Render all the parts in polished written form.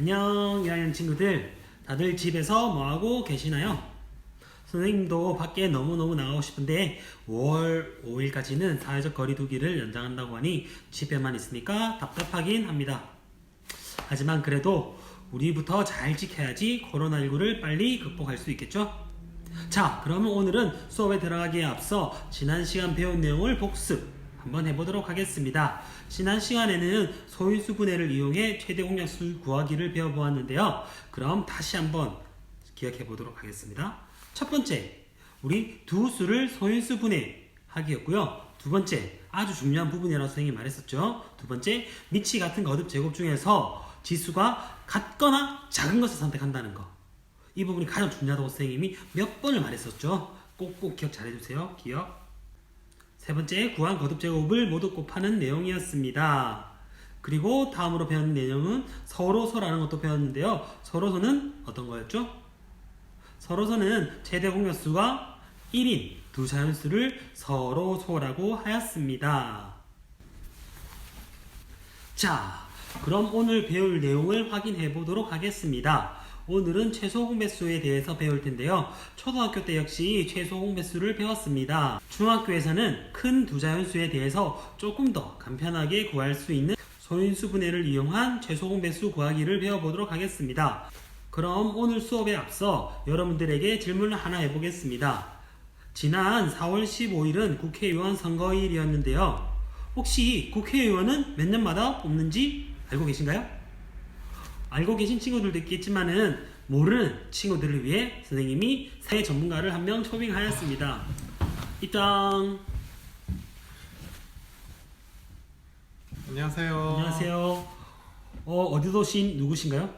안녕 2학년 친구들, 다들 집에서 뭐하고 계시나요? 선생님도 밖에 너무너무 나가고 싶은데 5월 5일까지는 사회적 거리두기를 연장한다고 하니 집에만 있으니까 답답하긴 합니다. 하지만 그래도 우리부터 잘 지켜야지 코로나19를 빨리 극복할 수 있겠죠? 자, 그러면 오늘은 수업에 들어가기에 앞서 지난 시간 배운 내용을 복습 한번 해보도록 하겠습니다. 지난 시간에는 소인수 분해를 이용해 최대 공약수 구하기를 배워보았는데요. 그럼 다시 한번 기억해 보도록 하겠습니다. 첫 번째, 우리 두 수를 소인수 분해하기였고요. 두 번째, 아주 중요한 부분이라고 선생님이 말했었죠. 두 번째, 미치 같은 거듭 제곱 중에서 지수가 같거나 작은 것을 선택한다는 거. 이 부분이 가장 중요하다고 선생님이 몇 번을 말했었죠. 꼭꼭 기억 잘 해주세요. 기억. 세 번째, 구한 거듭 제곱을 모두 곱하는 내용이었습니다. 그리고 다음으로 배운 내용은 서로서라는 것도 배웠는데요. 서로서는 어떤 거였죠? 서로서는 최대 공약수가 1인 두 자연수를 서로소라고 하였습니다. 자, 그럼 오늘 배울 내용을 확인해 보도록 하겠습니다. 오늘은 최소 공배수에 대해서 배울 텐데요. 초등학교 때 역시 최소 공배수를 배웠습니다. 중학교에서는 큰 두 자연수에 대해서 조금 더 간편하게 구할 수 있는 소인수 분해를 이용한 최소 공배수 구하기를 배워보도록 하겠습니다. 그럼 오늘 수업에 앞서 여러분들에게 질문을 하나 해보겠습니다. 지난 4월 15일은 국회의원 선거일이었는데요. 혹시 국회의원은 몇 년마다 뽑는지 알고 계신가요? 알고 계신 친구들도 있겠지만은 모르는 친구들을 위해 선생님이 사회 전문가를 한 명 초빙하였습니다. 입장. 안녕하세요. 안녕하세요. 어디서 오신 누구신가요?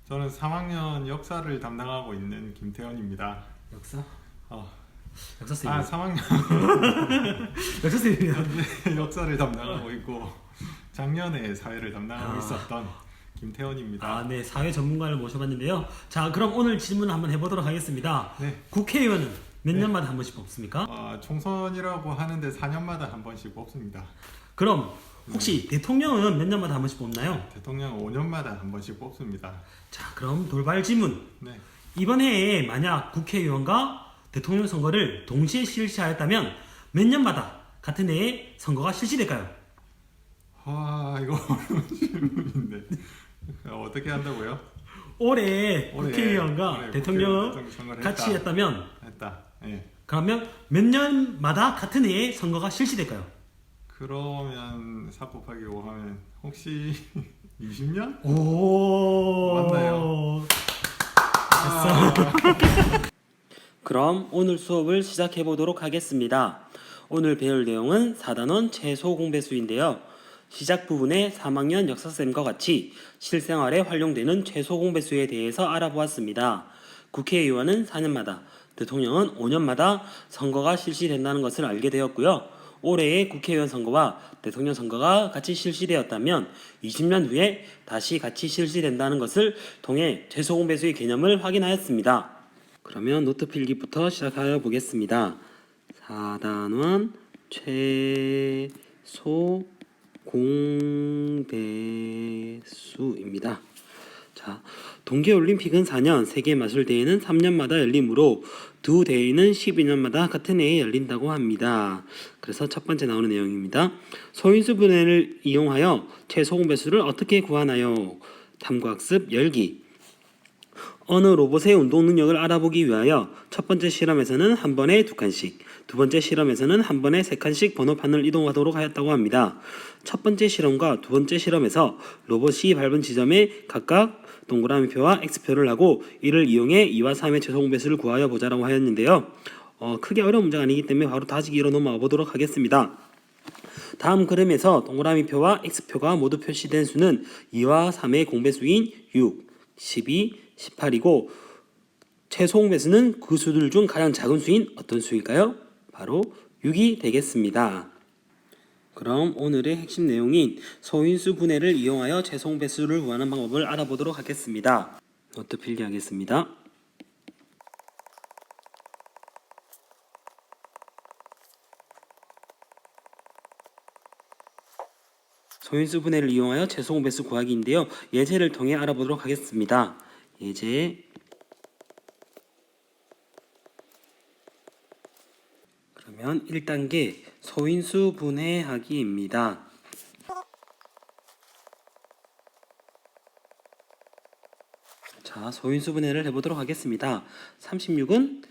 저는 3학년 역사를 담당하고 있는 김태현입니다. 역사? 역사 아, 쌤. 3학년 역사 쌤입니다. 역사를 담당하고 있고 작년에 사회를 담당하고 아. 있었던 김태현입니다. 아, 네, 사회 전문가를 모셔봤는데요. 자, 그럼 오늘 질문 한번 해보도록 하겠습니다. 네. 국회의원은 몇 네. 년마다 한 번씩 뽑습니까? 총선이라고 하는데 4년마다 한 번씩 뽑습니다. 그럼 혹시 대통령은 몇 년마다 한 번씩 뽑나요? 대통령 5년마다 한 번씩 뽑습니다. 자, 그럼 돌발 질문. 네. 이번 해에 만약 국회의원과 대통령 선거를 동시에 실시하였다면 몇 년마다 같은 해에 선거가 실시될까요? 이거 어려운 질문인데 어떻게 한다고요? 올해 국회의원과 올해 대통령을 국회의원 선거를 같이 했다면 했다. 예. 그러면 몇 년마다 같은 해에 선거가 실시될까요? 그러면 4 곱하기 5 하면 혹시 20년? 오, 맞나요? 그럼 오늘 수업을 시작해 보도록 하겠습니다. 오늘 배울 내용은 4단원 최소 공배수인데요. 시작 부분에 3학년 역사쌤과 같이 실생활에 활용되는 최소 공배수에 대해서 알아보았습니다. 국회의원은 4년마다, 대통령은 5년마다 선거가 실시된다는 것을 알게 되었고요. 올해의 국회의원 선거와 대통령 선거가 같이 실시되었다면 20년 후에 다시 같이 실시된다는 것을 통해 최소 공배수의 개념을 확인하였습니다. 그러면 노트 필기부터 시작하여 보겠습니다. 4단원 최소 공배수입니다. 자, 동계올림픽은 4년, 세계마술대회는 3년마다 열리므로 두 대회는 12년마다 같은 해에 열린다고 합니다. 그래서 첫 번째 나오는 내용입니다. 소인수 분해를 이용하여 최소 공배수를 어떻게 구하나요? 탐구학습 열기. 어느 로봇의 운동 능력을 알아보기 위하여 첫 번째 실험에서는 한 번에 2칸씩, 두 번째 실험에서는 한 번에 3칸씩 번호판을 이동하도록 하였다고 합니다. 첫 번째 실험과 두 번째 실험에서 로봇이 밟은 지점에 각각 동그라미표와 X표를 하고 이를 이용해 2와 3의 최소 공배수를 구하여 보자라고 하였는데요. 크게 어려운 문제가 아니기 때문에 바로 다지기로 넘어가 보도록 하겠습니다. 다음 그림에서 동그라미표와 X표가 모두 표시된 수는 2와 3의 공배수인 6, 12, 18이고 최소 공배수는 그 수들 중 가장 작은 수인 어떤 수일까요? 바로 6이 되겠습니다. 그럼 오늘의 핵심 내용인 소인수 분해를 이용하여 최소 공배수를 구하는 방법을 알아보도록 하겠습니다. 노트 필기하겠습니다. 소인수 분해를 이용하여 최소 배수 구하기인데요. 예제를 통해 알아보도록 하겠습니다. 예제. 그러면 1단계 소인수 분해하기입니다. 자, 소인수 분해를 해보도록 하겠습니다. 36은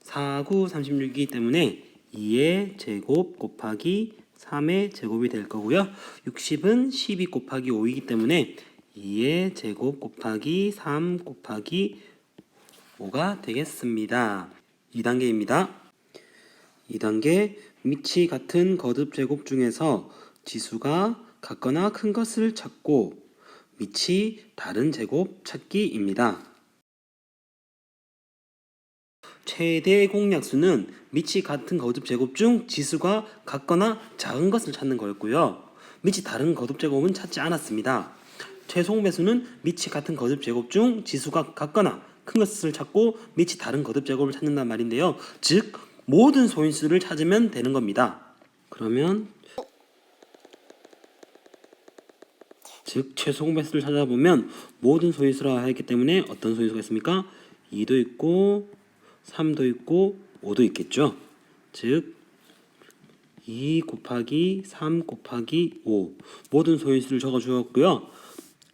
4, 9, 36이기 때문에 2의 제곱 곱하기 3의 제곱이 될 거고요. 60은 12 곱하기 5이기 때문에 2의 제곱 곱하기 3 곱하기 5가 되겠습니다. 2단계입니다. 2단계 밑이 같은 거듭 제곱 중에서 지수가 같거나 큰 것을 찾고 밑이 다른 제곱 찾기입니다. 최대 공약수는 밑이 같은 거듭 제곱 중 지수가 같거나 작은 것을 찾는 거였고요. 밑이 다른 거듭 제곱은 찾지 않았습니다. 최소 배수는 밑이 같은 거듭 제곱 중 지수가 같거나 큰 것을 찾고 밑이 다른 거듭 제곱을 찾는단 말인데요. 즉 모든 소인수를 찾으면 되는 겁니다. 그러면 즉 최소 배수를 찾아보면 모든 소인수라 했기 때문에 어떤 소인수가 있습니까? 2도 있고 3도 있고 5도 있겠죠. 즉 2 곱하기 3 곱하기 5 모든 소인수를 적어 주었고요.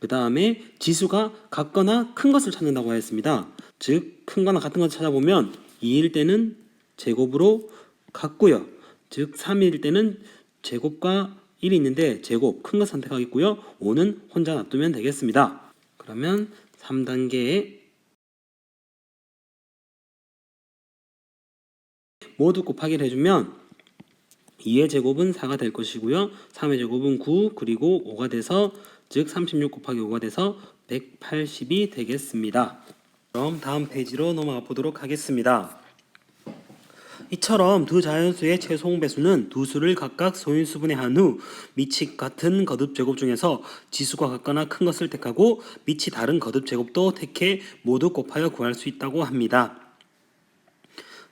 그 다음에 지수가 같거나 큰 것을 찾는다고 하였습니다. 즉 큰거나 같은 것을 찾아보면 2일 때는 제곱으로 같고요. 즉 3일 때는 제곱과 1이 있는데 제곱 큰 것 선택하겠고요. 5는 혼자 놔두면 되겠습니다. 그러면 3단계에 모두 곱하기를 해주면 2의 제곱은 4가 될 것이고요. 3의 제곱은 9 그리고 5가 돼서 즉 36 곱하기 5가 돼서 180이 되겠습니다. 그럼 다음 페이지로 넘어가 보도록 하겠습니다. 이처럼 두 자연수의 최소 배수는 두 수를 각각 소인수 분해한 후 밑이 같은 거듭 제곱 중에서 지수가 같거나 큰 것을 택하고 밑이 다른 거듭 제곱도 택해 모두 곱하여 구할 수 있다고 합니다.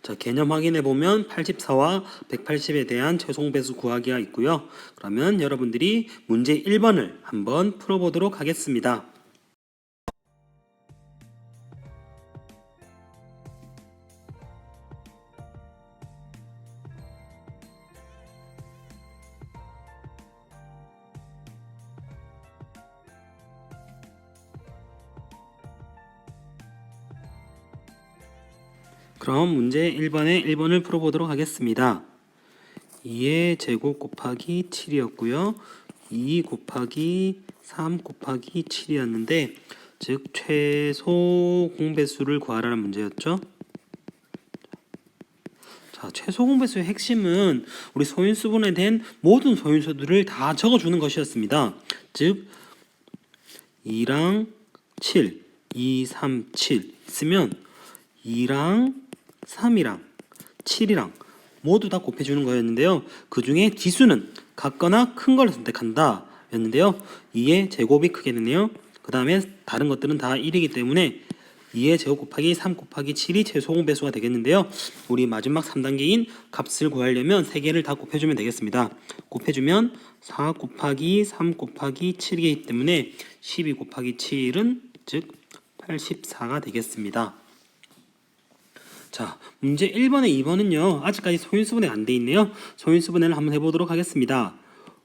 자, 개념 확인해 보면 84와 180에 대한 최소 배수 구하기가 있고요. 그러면 여러분들이 문제 1번을 한번 풀어보도록 하겠습니다. 그럼 문제 1번에 1번을 풀어보도록 하겠습니다. 2의 제곱 곱하기 7이었고요. 2 곱하기 3 곱하기 7이었는데 즉 최소 공배수를 구하라는 문제였죠. 자, 최소 공배수의 핵심은 우리 소인수 분해된 모든 소인수들을 다 적어주는 것이었습니다. 즉 2랑 7, 2, 3, 7 있으면 2랑 3이랑 7이랑 모두 다 곱해주는 거였는데요. 그 중에 지수는 같거나 큰 걸 선택한다 였는데요. 2의 제곱이 크게 되네요. 그 다음에 다른 것들은 다 1이기 때문에 2의 제곱 곱하기 3 곱하기 7이 최소 공배수가 되겠는데요. 우리 마지막 3단계인 값을 구하려면 3개를 다 곱해주면 되겠습니다. 곱해주면 4 곱하기 3 곱하기 7이기 때문에 12 곱하기 7은 즉 84가 되겠습니다. 자, 문제 1번에 2번은요. 아직까지 소인수분해 안 돼 있네요. 소인수분해를 한번 해보도록 하겠습니다.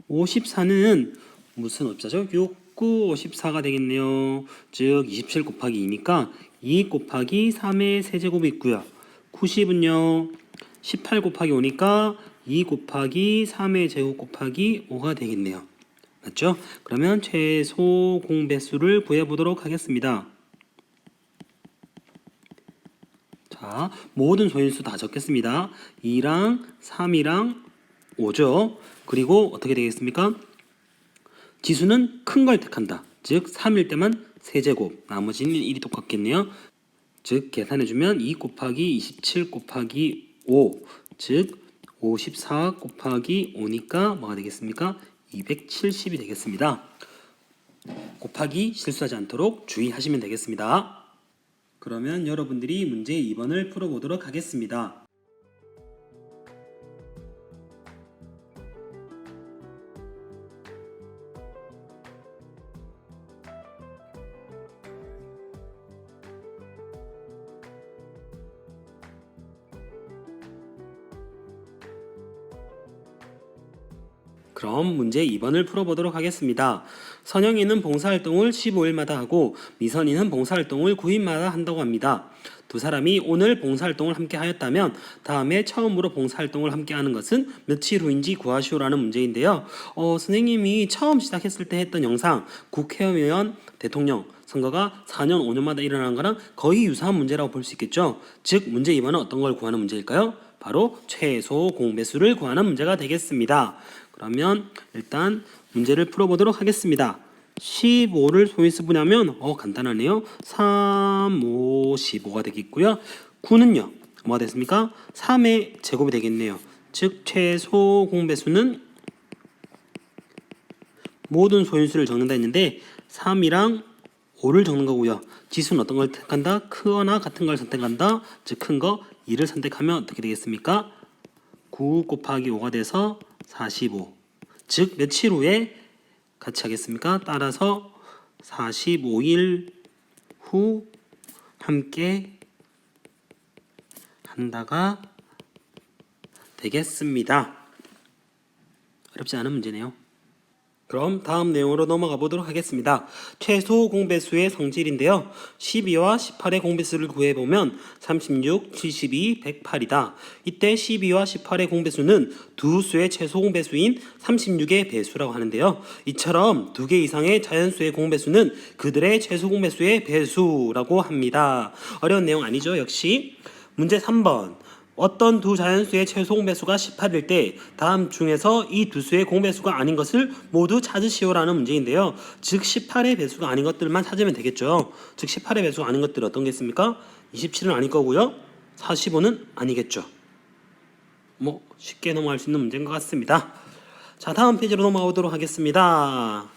54는 무슨 업자죠? 6, 9, 54가 되겠네요. 즉 27 곱하기 2니까 2 곱하기 3의 세제곱이 있고요. 90은요. 18 곱하기 5니까 2 곱하기 3의 제곱 곱하기 5가 되겠네요. 맞죠? 그러면 최소 공배수를 구해보도록 하겠습니다. 자, 모든 소인수 다 적겠습니다. 2랑 3이랑 5죠. 그리고 어떻게 되겠습니까? 지수는 큰 걸 택한다. 즉 3일 때만 세제곱, 나머지는 1이 똑같겠네요. 즉 계산해주면 2 곱하기 27 곱하기 5, 즉 54 곱하기 5니까 뭐가 되겠습니까? 270이 되겠습니다. 곱하기 실수하지 않도록 주의하시면 되겠습니다. 그러면 여러분들이 문제 2번을 풀어보도록 하겠습니다. 그럼 문제 2번을 풀어보도록 하겠습니다. 선영이는 봉사활동을 15일마다 하고 미선이는 봉사활동을 9일마다 한다고 합니다. 두 사람이 오늘 봉사활동을 함께 하였다면 다음에 처음으로 봉사활동을 함께 하는 것은 며칠 후인지 구하시오라는 문제인데요. 선생님이 처음 시작했을 때 했던 영상 국회의원 대통령 선거가 4년 5년마다 일어나는 거랑 거의 유사한 문제라고 볼 수 있겠죠. 즉 문제 2번은 어떤 걸 구하는 문제일까요? 바로 최소 공배수를 구하는 문제가 되겠습니다. 그러면 일단 문제를 풀어보도록 하겠습니다. 15를 소인수 분하면 간단하네요. 3, 5, 15가 되겠고요. 9는요. 뭐가 됐습니까? 3의 제곱이 되겠네요. 즉 최소 공배수는 모든 소인수를 적는다 했는데 3이랑 5를 적는 거고요. 지수는 어떤 걸 택한다? 크거나 같은 걸 선택한다. 즉 큰 거 2를 선택하면 어떻게 되겠습니까? 9 곱하기 5가 돼서 45. 즉 며칠 후에 같이 하겠습니까? 따라서 45일 후 함께 한다가 되겠습니다. 어렵지 않은 문제네요. 그럼 다음 내용으로 넘어가 보도록 하겠습니다. 최소 공배수의 성질인데요. 12와 18의 공배수를 구해보면 36, 72, 108이다. 이때 12와 18의 공배수는 두 수의 최소 공배수인 36의 배수라고 하는데요. 이처럼 두 개 이상의 자연수의 공배수는 그들의 최소 공배수의 배수라고 합니다. 어려운 내용 아니죠? 역시. 문제 3번. 어떤 두 자연수의 최소 공배수가 18일 때 다음 중에서 이 두 수의 공배수가 아닌 것을 모두 찾으시오라는 문제인데요. 즉 18의 배수가 아닌 것들만 찾으면 되겠죠. 즉 18의 배수가 아닌 것들은 어떤 게 있습니까? 27은 아닐 거고요. 45는 아니겠죠. 쉽게 넘어갈 수 있는 문제인 것 같습니다. 자, 다음 페이지로 넘어가도록 하겠습니다.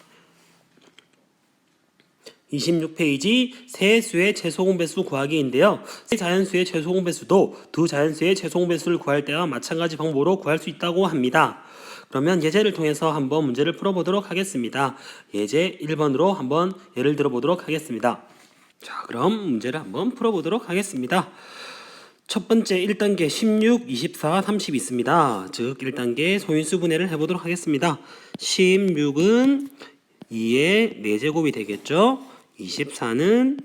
26페이지 세 수의 최소 공배수 구하기인데요. 세 자연수의 최소 공배수도 두 자연수의 최소 공배수를 구할 때와 마찬가지 방법으로 구할 수 있다고 합니다. 그러면 예제를 통해서 한번 문제를 풀어보도록 하겠습니다. 예제 1번으로 한번 예를 들어보도록 하겠습니다. 자, 그럼 문제를 한번 풀어보도록 하겠습니다. 첫 번째 1단계 16, 24, 30 있습니다. 즉 1단계 소인수 분해를 해보도록 하겠습니다. 16은 2의 4제곱이 되겠죠. 24는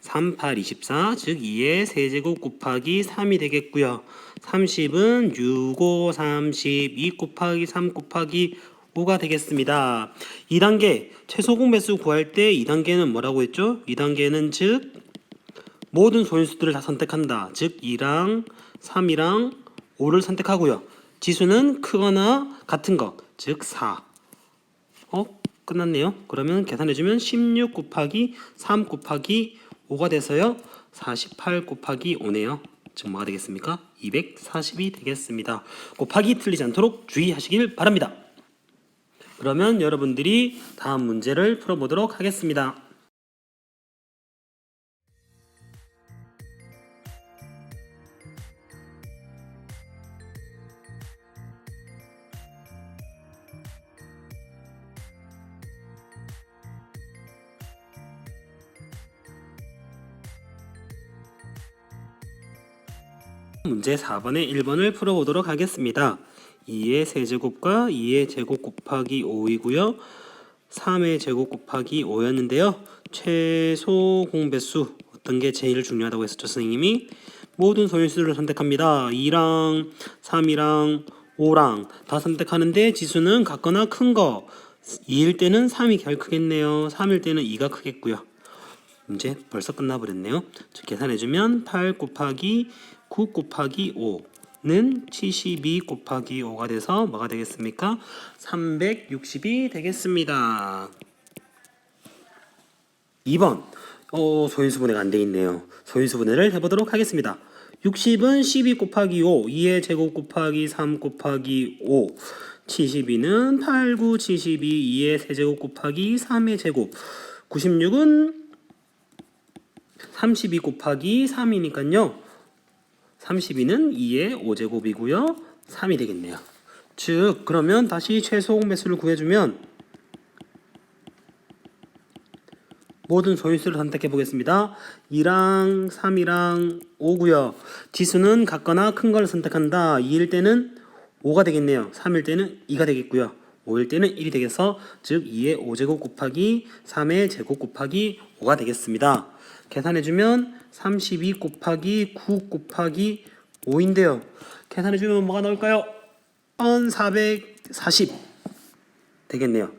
3, 8, 24, 즉 2의 세제곱 곱하기 3이 되겠고요. 30은 6, 5, 30, 2 곱하기 3 곱하기 5가 되겠습니다. 2단계 최소 공배수 구할 때 2단계는 뭐라고 했죠? 2단계는 즉 모든 소인수들을 다 선택한다. 즉 2랑 3이랑 5를 선택하고요. 지수는 크거나 같은 것, 즉 4. 끝났네요. 그러면 계산해주면 16 곱하기 3 곱하기 5가 돼서요. 48 곱하기 5네요. 즉 뭐가 되겠습니까? 240이 되겠습니다. 곱하기 틀리지 않도록 주의하시길 바랍니다. 그러면 여러분들이 다음 문제를 풀어보도록 하겠습니다. 문제 4번의 1번을 풀어보도록 하겠습니다. 2의 세제곱과 2의 제곱 곱하기 5이고요. 3의 제곱 곱하기 5였는데요. 최소 공배수 어떤 게 제일 중요하다고 했었죠, 선생님이? 모든 소인수를 선택합니다. 2랑 3이랑 5랑 다 선택하는데 지수는 같거나 큰 거. 2일 때는 3이 제일 크겠네요. 3일 때는 2가 크겠고요. 문제 벌써 끝나버렸네요. 계산해주면 8 곱하기 9 곱하기 5는 72 곱하기 5가 돼서 뭐가 되겠습니까? 360이 되겠습니다. 2번 소인수 분해가 안 돼 있네요. 소인수 분해를 해보도록 하겠습니다. 60은 12 곱하기 5, 2의 제곱 곱하기 3 곱하기 5. 72는 8, 9, 72, 2의 세제곱 곱하기 3의 제곱. 96은 32 곱하기 3이니까요. 32는 2의 5제곱이고요. 3이 되겠네요. 즉 그러면 다시 최소 공배수를 구해주면 모든 소인수를 선택해 보겠습니다. 2랑 3이랑 5고요. 지수는 같거나 큰 걸 선택한다. 2일 때는 5가 되겠네요. 3일 때는 2가 되겠고요. 5일 때는 1이 되겠어. 즉 2의 5제곱 곱하기 3의 제곱 곱하기 5가 되겠습니다. 계산해주면 32 곱하기 9 곱하기 5인데요. 계산해주면 뭐가 나올까요? 1440 되겠네요.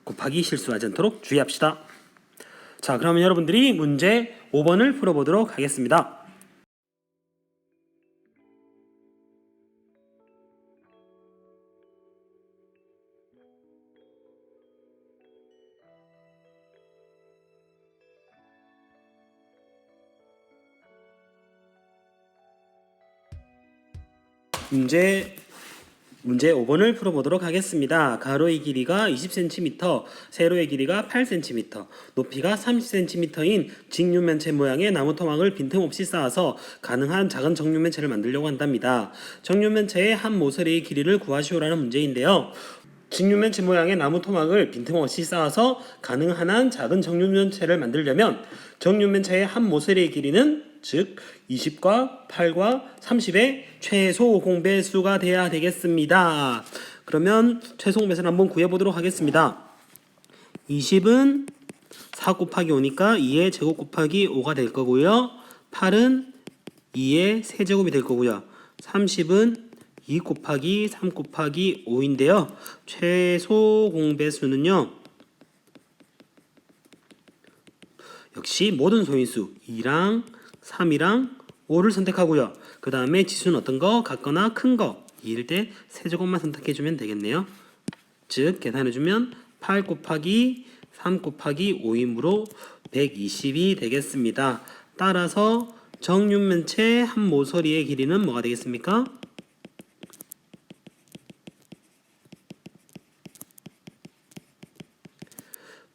곱하기 실수하지 않도록 주의합시다. 자, 그러면 여러분들이 문제 5번을 풀어보도록 하겠습니다. 문제 5번을 풀어보도록 하겠습니다. 가로의 길이가 20cm, 세로의 길이가 8cm, 높이가 30cm인 직육면체 모양의 나무 토막을 빈틈없이 쌓아서 가능한 작은 정육면체를 만들려고 한답니다. 정육면체의 한 모서리의 길이를 구하시오라는 문제인데요. 직육면체 모양의 나무 토막을 빈틈없이 쌓아서 가능한 한 작은 정육면체를 만들려면 정육면체의 한 모서리의 길이는 즉 20과 8과 30의 최소 공배수가 돼야 되겠습니다. 그러면 최소 공배수를 한번 구해보도록 하겠습니다. 20은 4 곱하기 5니까 2의 제곱 곱하기 5가 될 거고요. 8은 2의 세제곱이 될 거고요. 30은 2 곱하기 3 곱하기 5인데요. 최소 공배수는요. 역시 모든 소인수 2랑 3이랑 5를 선택하고요. 그 다음에 지수는 어떤 거? 같거나 큰 거. 2일 때 세제곱만 선택해주면 되겠네요. 즉 계산해주면 8 곱하기 3 곱하기 5이므로 120이 되겠습니다. 따라서 정육면체 한 모서리의 길이는 뭐가 되겠습니까?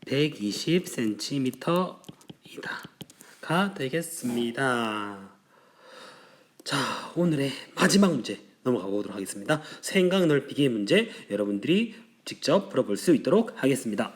120cm이다 가 되겠습니다. 자, 오늘의 마지막 문제 넘어가 보도록 하겠습니다. 생각 넓히기 문제 여러분들이 직접 풀어볼 수 있도록 하겠습니다.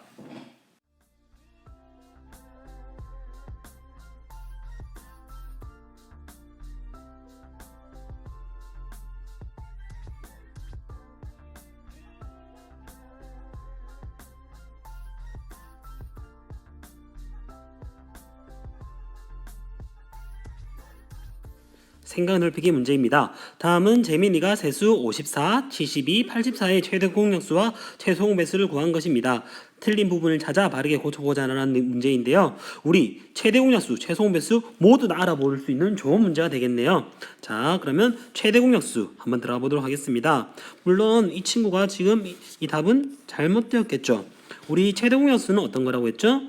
생각 넓히기 문제입니다. 다음은 재민이가 세수 54, 72, 84의 최대 공약수와 최소 공배수를 구한 것입니다. 틀린 부분을 찾아 바르게 고쳐보자는 문제인데요. 우리 최대 공약수, 최소 공배수 모두 다 알아볼 수 있는 좋은 문제가 되겠네요. 자, 그러면 최대 공약수 한번 들어가 보도록 하겠습니다. 물론 이 친구가 지금 이 답은 잘못되었겠죠. 우리 최대 공약수는 어떤 거라고 했죠?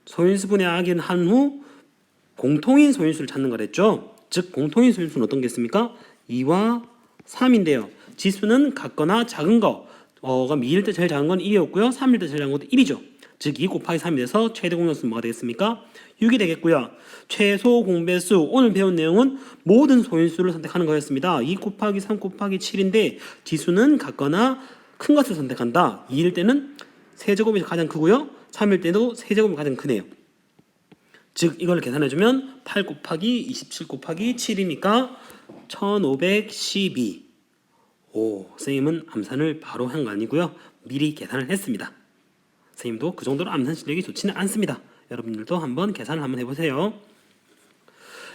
소인수분의 합은 한 후 공통인 소인수를 찾는 거랬죠. 즉 공통인 소인수는 어떤 게 있습니까? 2와 3인데요. 지수는 같거나 작은 거가 미일 때 제일 작은 건 1이었고요. 3일 때 제일 작은 것도 1이죠. 즉 2 곱하기 3이 돼서 최대 공약수는 뭐가 되겠습니까? 6이 되겠고요. 최소 공배수 오늘 배운 내용은 모든 소인수를 선택하는 거였습니다. 2 곱하기 3 곱하기 7인데 지수는 같거나 큰 것을 선택한다. 2일 때는 세제곱이 가장 크고요. 3일 때도 세제곱이 가장 크네요. 즉 이걸 계산해주면 8 곱하기 27 곱하기 7이니까 1512. 오, 선생님은 암산을 바로 한 거 아니고요. 미리 계산을 했습니다. 선생님도 그 정도로 암산 실력이 좋지는 않습니다. 여러분들도 한번 계산을 한번 해보세요.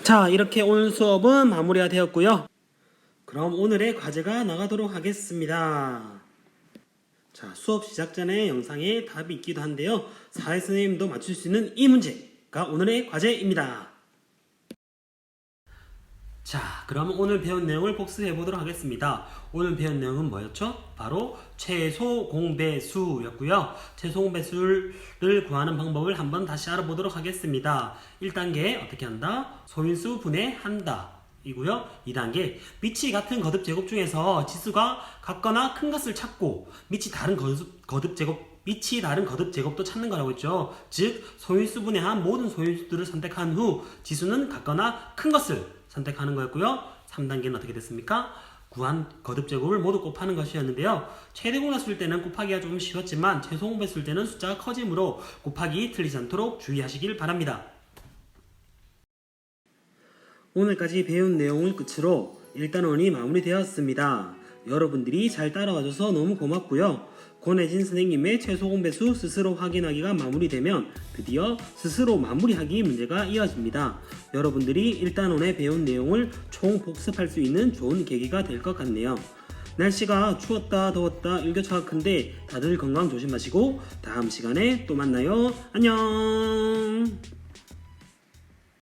자, 이렇게 오늘 수업은 마무리가 되었고요. 그럼 오늘의 과제가 나가도록 하겠습니다. 자, 수업 시작 전에 영상에 답이 있기도 한데요. 사회 선생님도 맞출 수 있는 이 문제가 오늘의 과제입니다. 자, 그럼 오늘 배운 내용을 복습해 보도록 하겠습니다. 오늘 배운 내용은 뭐였죠? 바로 최소 공배수였고요. 최소 공배수를 구하는 방법을 한번 다시 알아보도록 하겠습니다. 1단계 어떻게 한다? 소인수 분해한다 이고요. 2단계 밑이 같은 거듭 제곱 중에서 지수가 같거나 큰 것을 찾고 밑이 다른 거듭 제곱도 찾는 거라고 했죠. 즉 소인수 분해한 모든 소인수들을 선택한 후 지수는 같거나 큰 것을 선택하는 거였고요. 3단계는 어떻게 됐습니까? 구한 거듭 제곱을 모두 곱하는 것이었는데요. 최대 공배수일 때는 곱하기가 좀 쉬웠지만 최소 공배수일 때는 숫자가 커지므로 곱하기 틀리지 않도록 주의하시길 바랍니다. 오늘까지 배운 내용을 끝으로 1단원이 마무리되었습니다. 여러분들이 잘 따라와줘서 너무 고맙고요. 권혜진 선생님의 최소 공배수 스스로 확인하기가 마무리되면 드디어 스스로 마무리하기 문제가 이어집니다. 여러분들이 1단원에 배운 내용을 총 복습할 수 있는 좋은 계기가 될 것 같네요. 날씨가 추웠다 더웠다 일교차가 큰데 다들 건강 조심하시고 다음 시간에 또 만나요. 안녕.